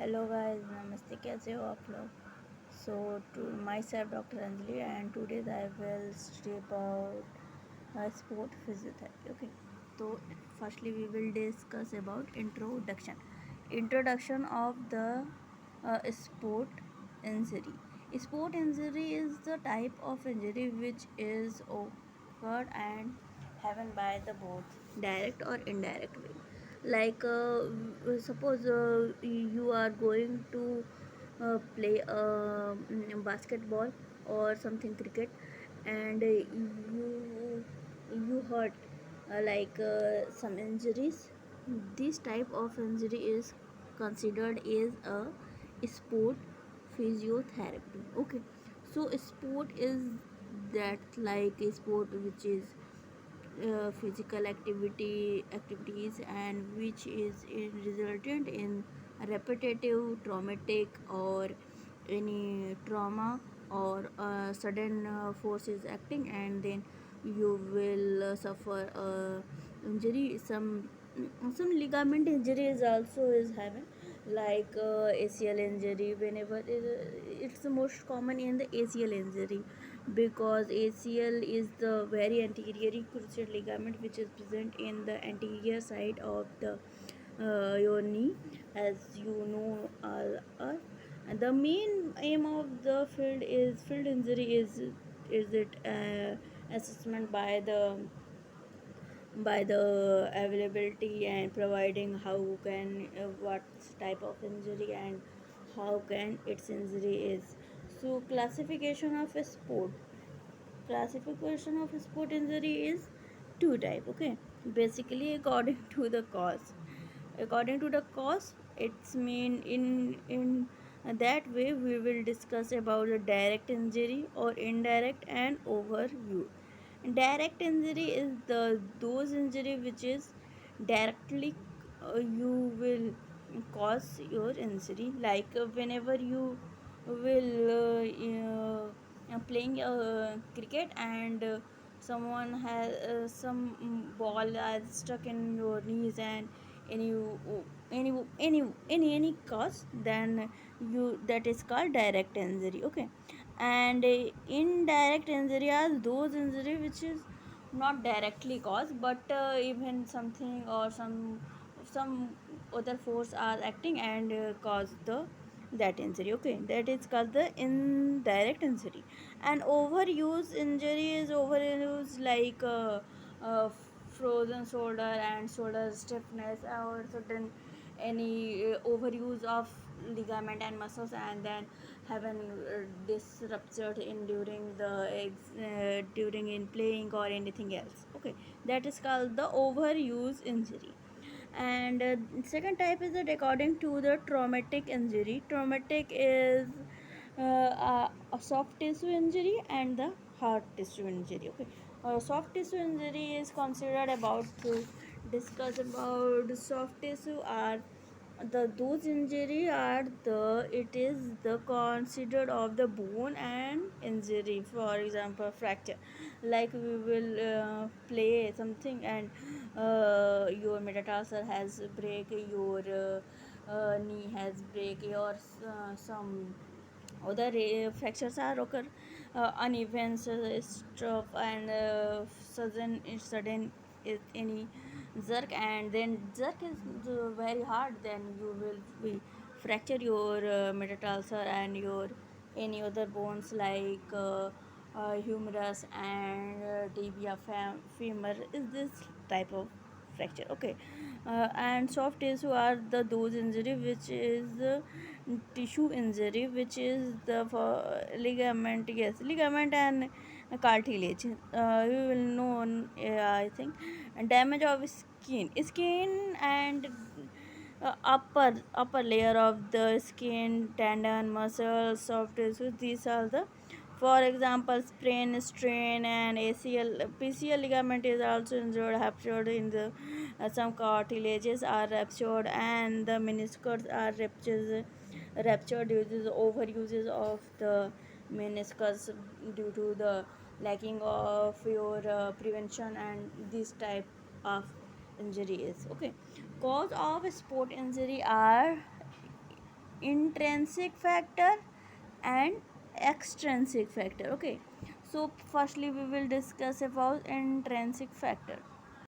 Hello guys, नमस्ते। कैसे हो आप लोग? So to myself doctor Anjali and today I will stay about sport physiotherapy. Okay, so firstly we will discuss about introduction of the sport injury. Sport injury is the type of injury which is occurred and happen by the both direct or indirect way. Like suppose you are going to play basketball or something cricket, and you hurt some injuries. This type of injury is considered as a sport physiotherapy. Okay, so sport is that like a sport which is physical activities and which is resultant in repetitive traumatic or any trauma or sudden force is acting, and then you will suffer injury. Some ligament injury is also is having, like ACL injury. Whenever it's the most common in the ACL injury, because ACL is the very anterior cruciate ligament which is present in the anterior side of the your knee, as you know. And the main aim of the field injury is it assessment by the availability and providing how can what type of injury and how can its injury is. So classification of sport injury is two type. Okay, basically according to the cause, it's mean in that way we will discuss about the direct injury or indirect and overview. Direct injury is the those injury which is directly you will cause your injury, like whenever you will playing cricket, and someone has some ball is stuck in your knees, and any any any cause, then you that is called direct injury. Okay, and indirect injury are those injury which is not directly caused, but even something or some other force are acting and cause the that injury. Okay, that is called the indirect injury. And overuse injury is overuse, like frozen shoulder and shoulder stiffness, or certain any overuse of ligament and muscles, and then having disrupted in during in playing or anything else. Okay, that is called the overuse injury. And second type is that according to the traumatic injury. Traumatic is a soft tissue injury and the hard tissue injury. Okay, soft tissue injury is considered about to discuss about soft tissue are the those injury are the it is the considered of the bone and injury. For example, fracture, like we will play something, and your metatarsal has break, your knee has break, your some other fractures are occur, uneven stroke, and sudden is any jerk, and then jerk is very hard, then you will be fracture your metatarsal and your any other bones, like humerus and tibia femur is this type of fracture. Okay, and soft tissue are the those injury which is tissue injury, which is the for ligament, yes, ligament and cartilage. You will know, I think. And damage of skin and upper layer of the skin, tendon, muscles, soft tissue. These are the, for example, sprain, strain, and ACL. PCL ligament is also injured, ruptured in the some cartilages are ruptured, and the meniscus are ruptured due to the overuses of the meniscus, due to the lacking of your prevention, and this type of injury is. Okay, cause of sport injury are intrinsic factor and extrinsic factor. Okay, so firstly we will discuss about intrinsic factor.